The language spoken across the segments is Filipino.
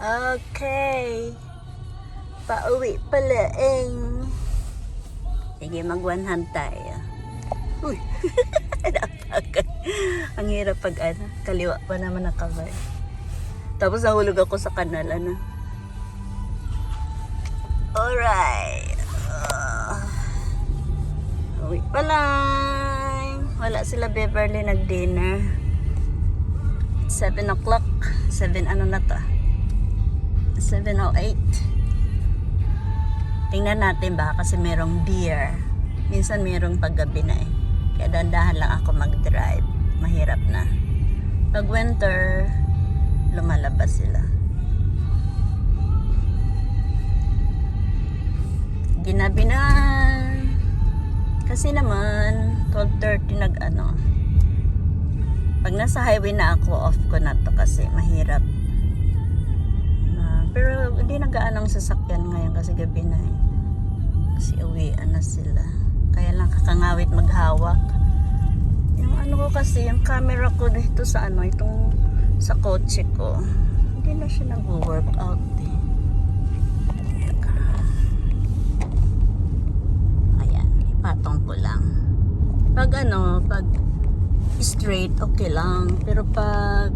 Okay. Pauwi pala Sige, mag-100 tayo. Uy! Ang hirap pag kaliwa pa naman ang kamay. Tapos nahulog ako sa kanal, Alright. Uwi pa lang. Wala sila Beverly nag-dinner. 7 o'clock. 7 na to? 7:08. Tingnan natin ba kasi merong beer. Minsan merong paggabi na Kaya dandahan lang ako mag-drive. Mahirap na. Pag winter, lumalabas sila. Ginabi na. Kasi naman, 12:30 Pag nasa highway na ako, off ko na to kasi mahirap. Pero hindi nag-aanong sasakyan ngayon kasi gabi na Kasi uwian na sila. Kaya lang kakangawit maghawak. Yung ko kasi, yung camera ko dito sa itong sa kotse ko. Hindi na siya nag-workout Ayan, ipatong ko lang. Pag pag straight, okay lang. Pero pag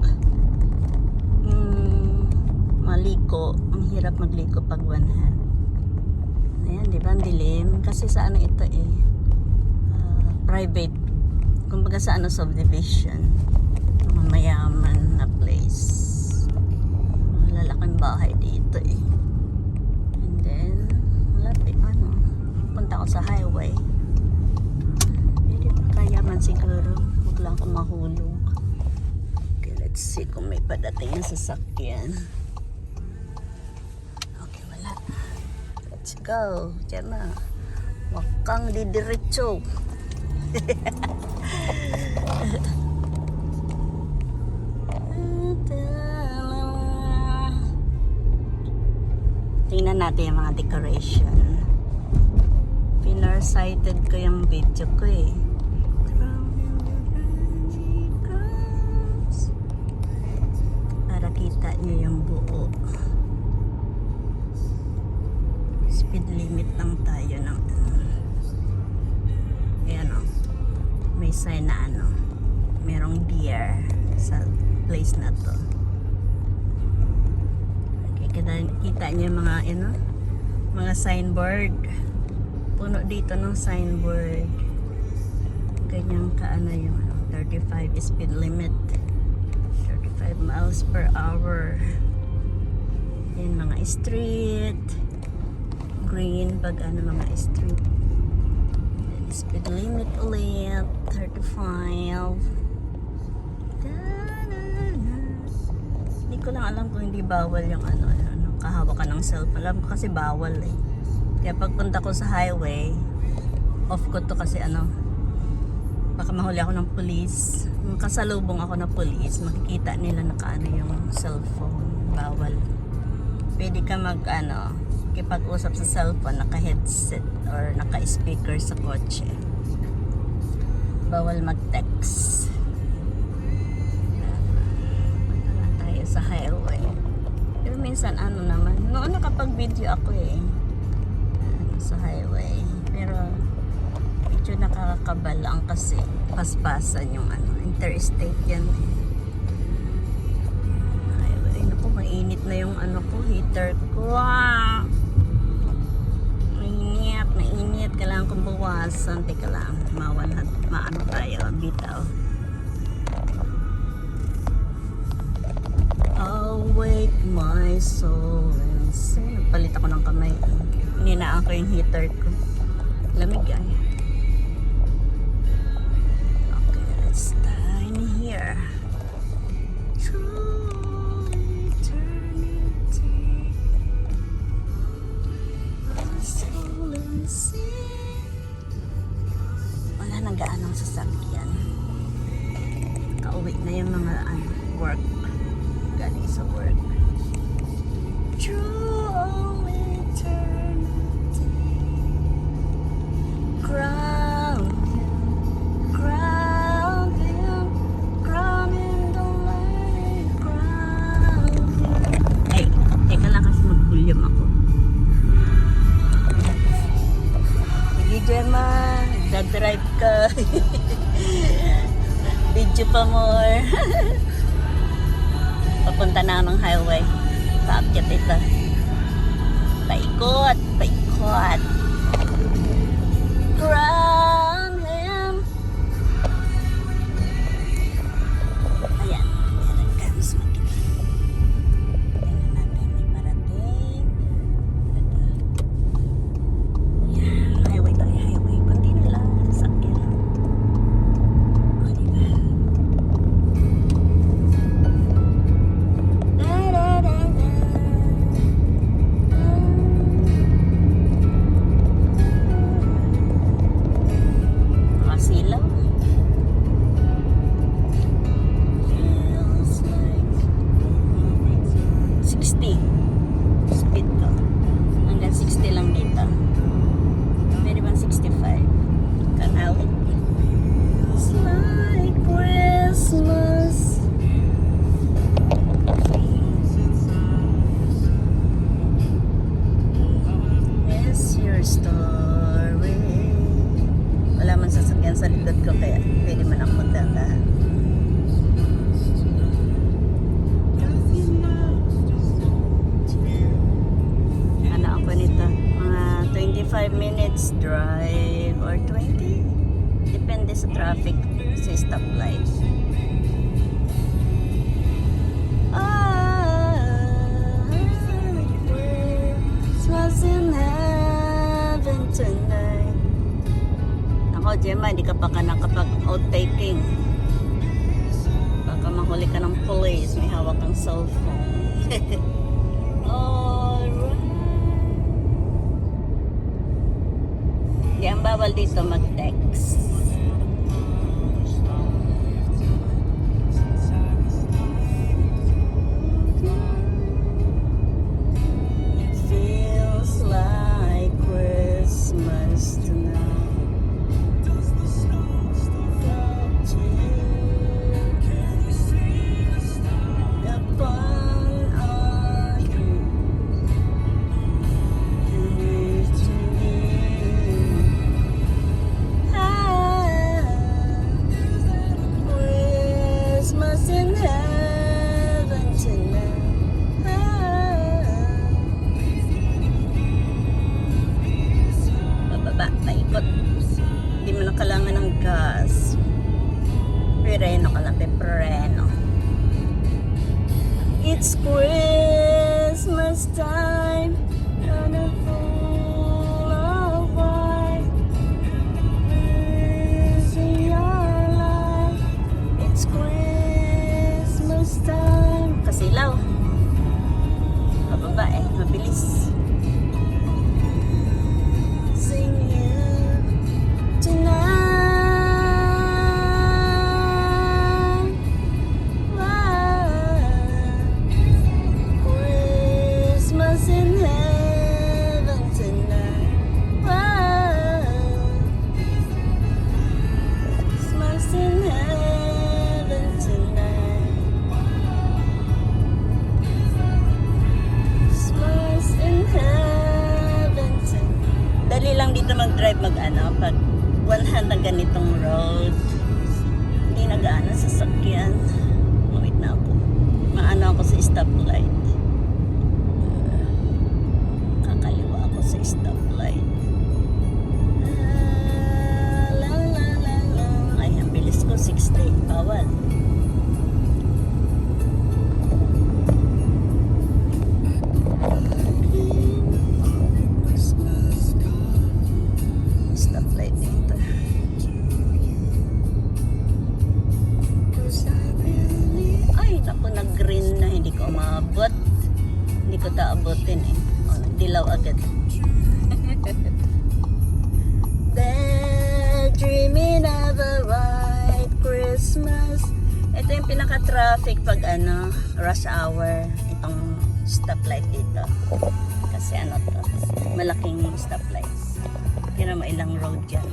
maliko, ang hirap magliko pag one hand. Ayan, di ba? Ang dilim. Kasi sa ito private. Kumbaga sa subdivision. Mga mayaman na place. Malalaking bahay dito And then, malapit punta ko sa highway. Hindi pa kaya man siguro. Huwag lang ako mahulog. Okay, let's see kung may padating na sasakyan. Let's go. Diyan na. Huwag kang didiretso. Tingnan natin yung mga decoration. Pinarsighted ko yung video ko para kita nyo yung buo. Speed limit lang tayo ng ayan may sign na merong deer sa place na to. Okay, kita nyo yung mga mga signboard. Puno dito ng signboard. Ganyan yung 35 speed limit, 35 miles per hour. Yan mga street green pag mga street. Speed limit ulit 35. Hindi ko lang alam kung hindi bawal yung kahawakan ng cellphone. Alam ko kasi bawal Kaya pagpunta ko sa highway, off ko to kasi baka mahuli ako ng police. Kasalubong ako ng police, makikita nila yung cellphone. Bawal. Pwede ka kipag-usap sa cellphone, naka-headset or naka-speaker sa kotse. Bawal mag-text. Punta na tayo sa highway. Pero minsan naman, noon nakapag-video ako sa highway. Pero medyo nakakakabalang kasi paspasan yung interstate yan highway. Naku, mainit na yung heater ko. Mainit. Kailangan kong bawasan. Teka lang. Maano tayo. Bitaw. Awake my soul and sing. Nagpalit ako ng kamay. Ininaan ko yung heater ko. Lamig Okay, let's stay in here. Wala nang gaanong sasakyan. Kauwi na yung mga work. Galing sa work. True eternity. Grounded Video pa more. Papunta na ng highway. Paakyat ito. Paikot, paikot. Graham. Ayan. Ayan ang guys. Tingnan natin. May parating. Ayan. Highway tayo. Highway. Kundi na lang. Sakyan. O, diba? Silaw. Feels like 60 speed ko. Hanggang 60 lang dito. Pwede bang 65? Kanawit. It's like Christmas. It's your story. Wala man sasakyan sa likod ko kaya pwede man ako magdaan. Ano ako nito? Mga 25 minutes drive or 20. Depende sa traffic sa stoplight. Christmas in heaven tonight. Ako, Gemma, hindi ka pa nakapag-outtaking. Baka mahuli ka ng police, may hawak kang cellphone. Alright. Di ang bawal dito mag-text. It feels like Christmas tonight. Hindi mo na kailangan ng gas. Pireno ka lang, pireno. It's Christmas time. Gonna full of white. Losing your life. It's Christmas time. Kasilaw. Pababa mabilis. Sing you tonight. Christmas in heaven tonight. Christmas in heaven tonight. Christmas in heaven tonight. Dali lang dito mag-drive pag 100 na ganitong road. Hindi nag-ano sasakyan. Wait na ako. Maano ako sa stoplight. Kakaliwa ako sa stoplight. Ay, ang bilis ko 60. Bawal. Stoplight dito. Ay, naku, nag-green na. Hindi ko maabot. Hindi ko taabotin eh. Oh, dilaw agad. They're dreaming of a white Christmas. Ito yung pinaka-traffic pag rush hour. Itong stoplight dito. Kasi malaking stoplight. Kaya naman ilang road dyan.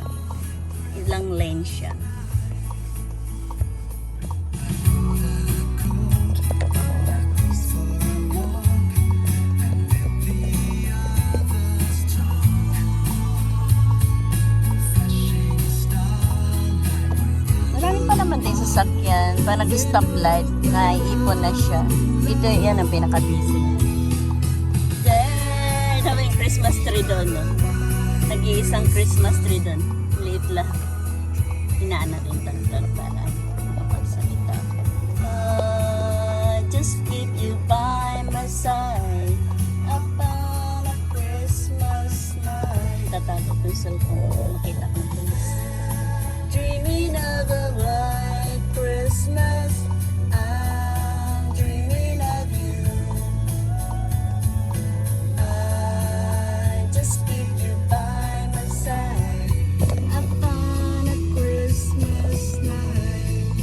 Ilang lane siya. sasakyan, parang stoplight, naiipon na siya. Ito yan ang pinaka-busy. There! Dami yung Christmas tree doon, no? Nag-iisang Christmas tree doon. Liit lang. Hinaan natin tantan para mapagsalita. Just keep you by my side upon a Christmas night. Tatago ko yung cellphone. Makita ko please. Dreaming of a white Christmas. I'm dreaming of you. I just keep you by my side upon a Christmas night.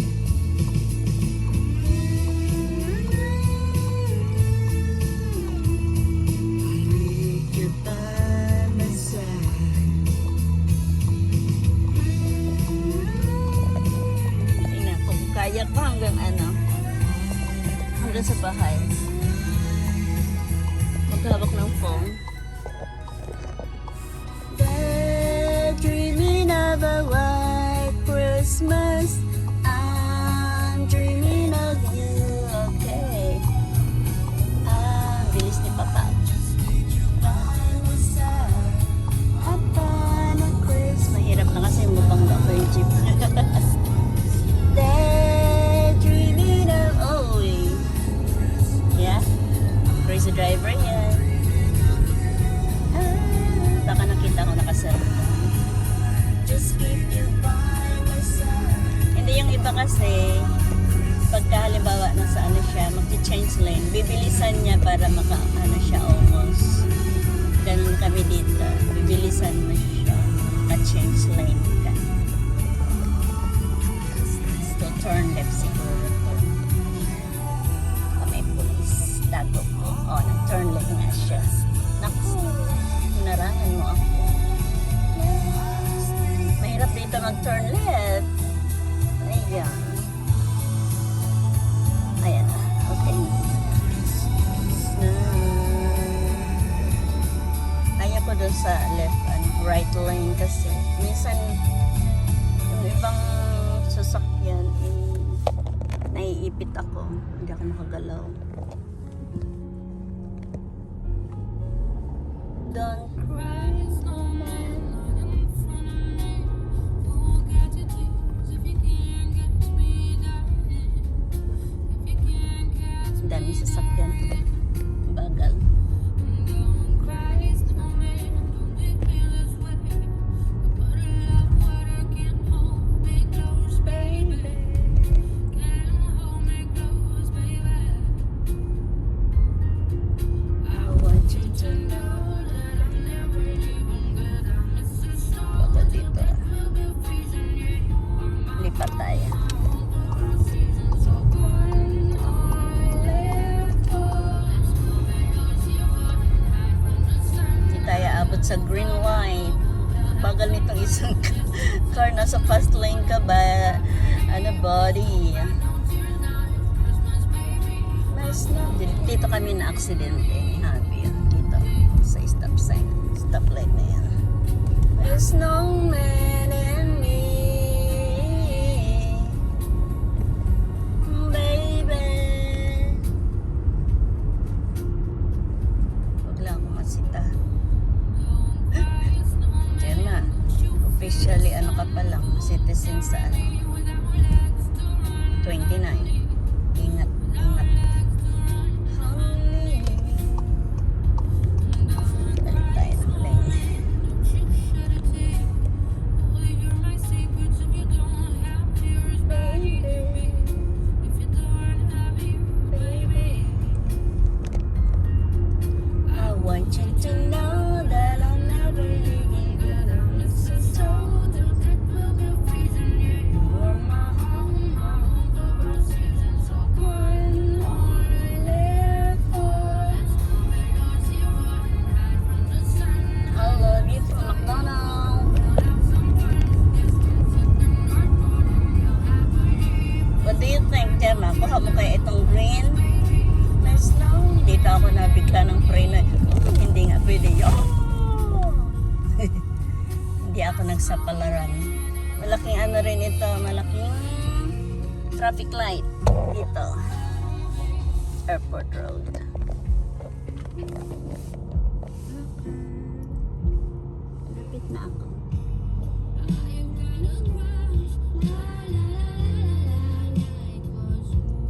I need you by my side. Tingnan ko, kaya ko hanggang hanggang sa bahay. Maghawak ng phone. Dreaming of a white Christmas. I'm dreaming of you. Okay. Bilis ni Papa. Upon a Christmas. Mahirap na kasi mabangga ko yung jeep. Dreaming of yeah. Crazy driver yan. Baka nakita ko nakaselfon. Just keep you by my side. Hindi yung iba kasi pagka halimbawa nasa siya, magti-change lane, bibilisan niya para siya almost. Ganun kami dito. Bibilisan mo siya. Ka-change lane ka. So turn left siguro to. May police. Tago ko. Nag-turn left nga siya. Naku! Narangan mo ako. Mahirap dito mag-turn left. Ayan. Ayan na. Okay. Ayaw ko dun sa left and right lane kasi minsan yung ibang sasakyan naiipit ako. Hindi ako makagalaw. Don't cry, snowman. Ang dami sasakyan. Bagal. Lipat tayo. Hindi tayo abot sa green light. Bagal nitong isang car. Nasa fast lane ka ba? Buddy? Dito kami na aksidente ni Happy. Dito sa stop sign. Stop light na yan. There's no man in me. Officially ka pa lang, citizen sa 29. Ingat, ingat. Balik tayo ng lane. I want you to know that I'll never leave you. Kuha mo kaya itong green. Nice lang. Dito ako nabigla ng pray na hindi nga pwede yun. Hindi ako nagsapalaran. Malaking rin ito. Malaking traffic light dito. Airport Road. Lapit na ako.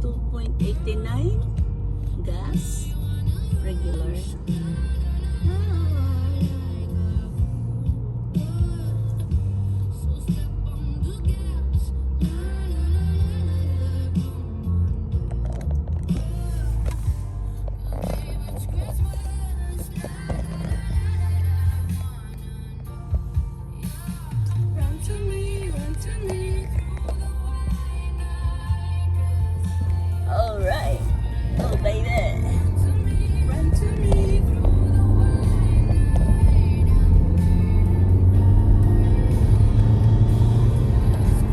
$2.89 gas regular. Alright. Oh, baby. Run to me.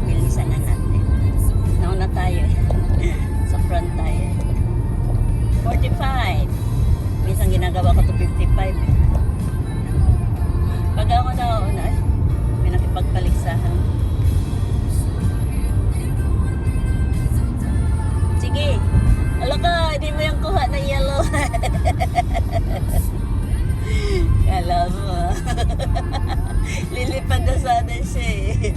Bilisan na natin. Nauna tayo. Sa front tayo. 45. Minsan ginagawa ko to 55. Pag ako nauna, may nakipagpaligsahan. Sige. Ala ka, hindi mo yung kuha na yellow. Kala mo. Lilipad na sana siya eh.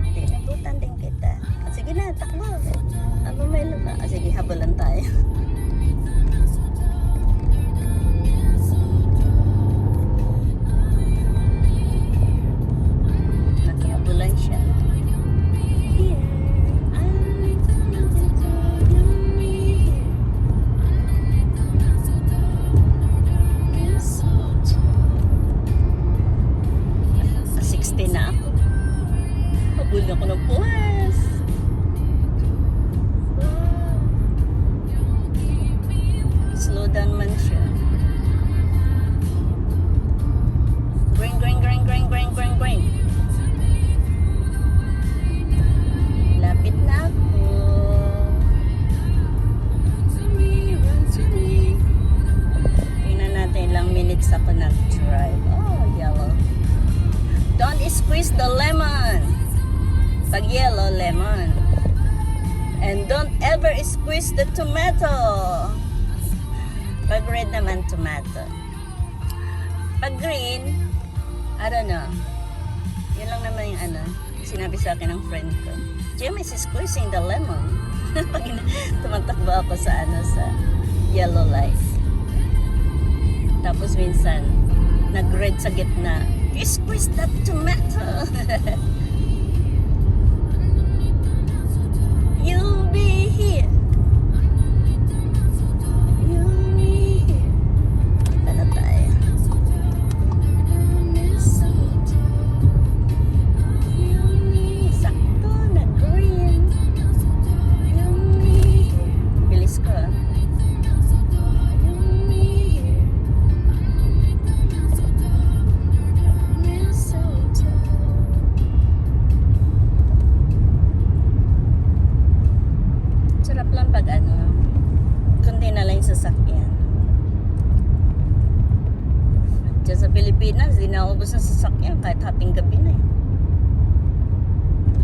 Okay, nabutan din kita. Sige na, takbo. Ano may lupa? Sige, habulan tayo. Nakihabulan siya. Na ako. Habol ako ng puwas. Slow down man siya. Green, green, green, green, green, green, green. Lapit na ako. Tingnan natin ilang minutes ako nag-drive. Oh, yellow. Don't squeeze the lemon. Pag yellow, lemon. And don't ever squeeze the tomato. Pag red naman, tomato. Pag green, I don't know. Yun lang naman yung sinabi sa akin ng friend ko. Jim is squeezing the lemon. Pag tumatakbo ako sa sa yellow light. Tapos minsan, nag-red sa gitna. Squeeze that tomato. You'll be here. You'll be here. Kita na tayo. Sakto na green. You'll be here. Bilis ko ah. Sarap lang pag kundi na lang yung sasakyan. Diyan sa Pilipinas, di naubos ng sasakyan kahit haping gabi na eh.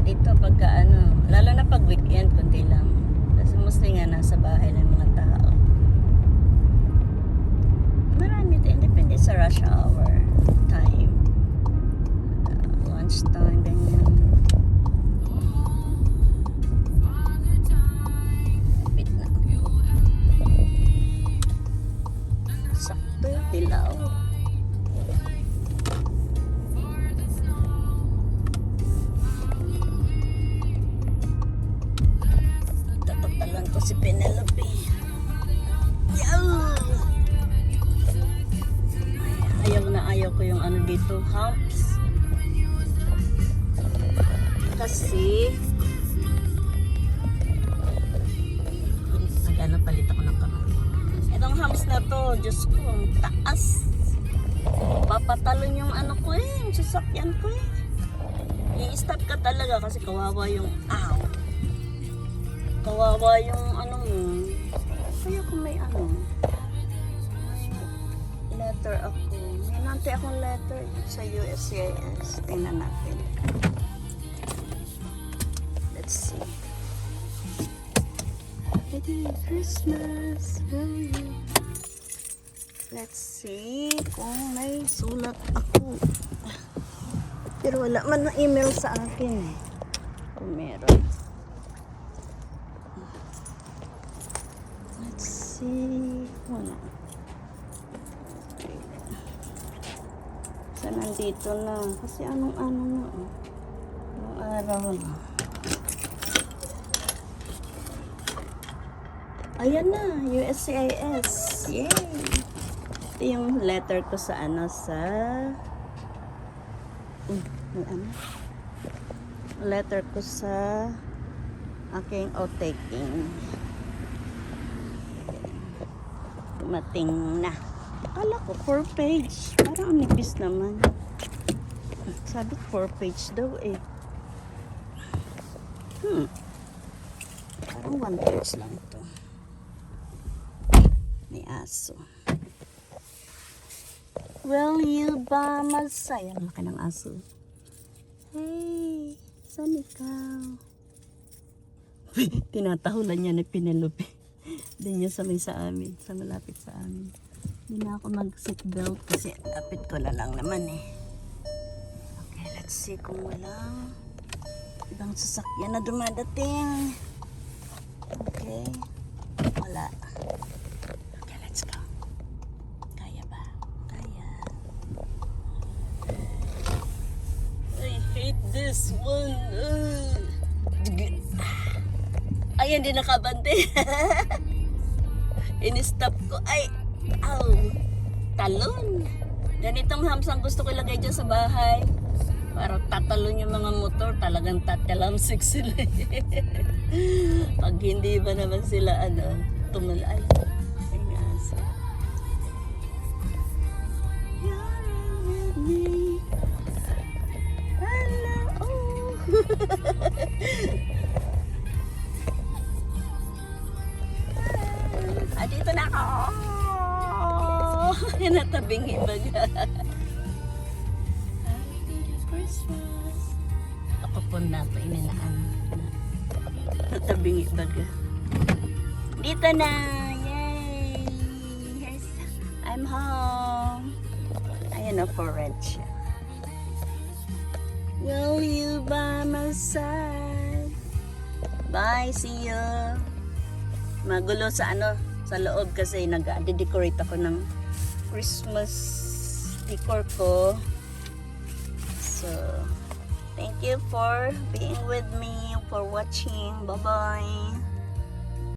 Dito pagka lalo na pag weekend, kundi lang. Kasi mostly nga nasa bahay ng mga tao. Marami din, depende sa rush hour time. Lunch time, ganyan. Dilaw. Tatatalan ko si Penelope. Yaw! Ayaw ko yung dito, humps. Kasi palit ako ng kamay. Itong humps na to, Diyos ko, ang taas. Papatalon yung ko yung sasakyan ko eh. I-stop ka talaga kasi kawawa yung kawawa yung mo. Kaya kung may letter ako. May nante akong letter sa USCIS. Tingnan natin. Let's see. Happy Christmas. Let's see kung may sulat ako. Pero wala man na email sa akin eh. Kung meron. Let's see. Wala. So, nandito na. Kasi anong na. Anong araw na. Ayan na. USCIS. Yay! Ito yung letter ko sa sa... letter ko sa aking o-taking. Dumating na. Akala ko 4 page. Parang ang nipis naman. Sabi 4 page daw eh. Parang 1 page lang to. May aso. Will you ba masaya? Ang laki ng aso. Hey, saan ikaw? Tinatahulan niya ni Penelope. Doon niya sa may sa amin. Sa malapit sa amin. Hindi na ako mag-seatbelt kasi apit ko na lang naman eh. Okay, let's see kung walang ibang sasakyan na dumadating. Okay. Wala. Okay, let's go. Kaya ba? Kaya. I hate this one. Ayan, di nakabante. In-stop ko. Ay, aw. Talon. Ganitong hamsang gusto ko ilagay dyan sa bahay. Para tatalon yung mga motor. Talagang tatalamsik sila. Pag hindi ba naman sila, tumalay. Ay, ngasa. Dito na ako. Yan na tabing ibaga. Happy Christmas. Ako po na ito ininaan. Natabing ibaga. Dito na. Yay. Here's, I'm home. Ayan na for rent siya. Will you by my side? Bye. See you. Magulo sa sa loob kasi nag-decorate ako ng Christmas decor ko. So, thank you for being with me, for watching. Bye-bye.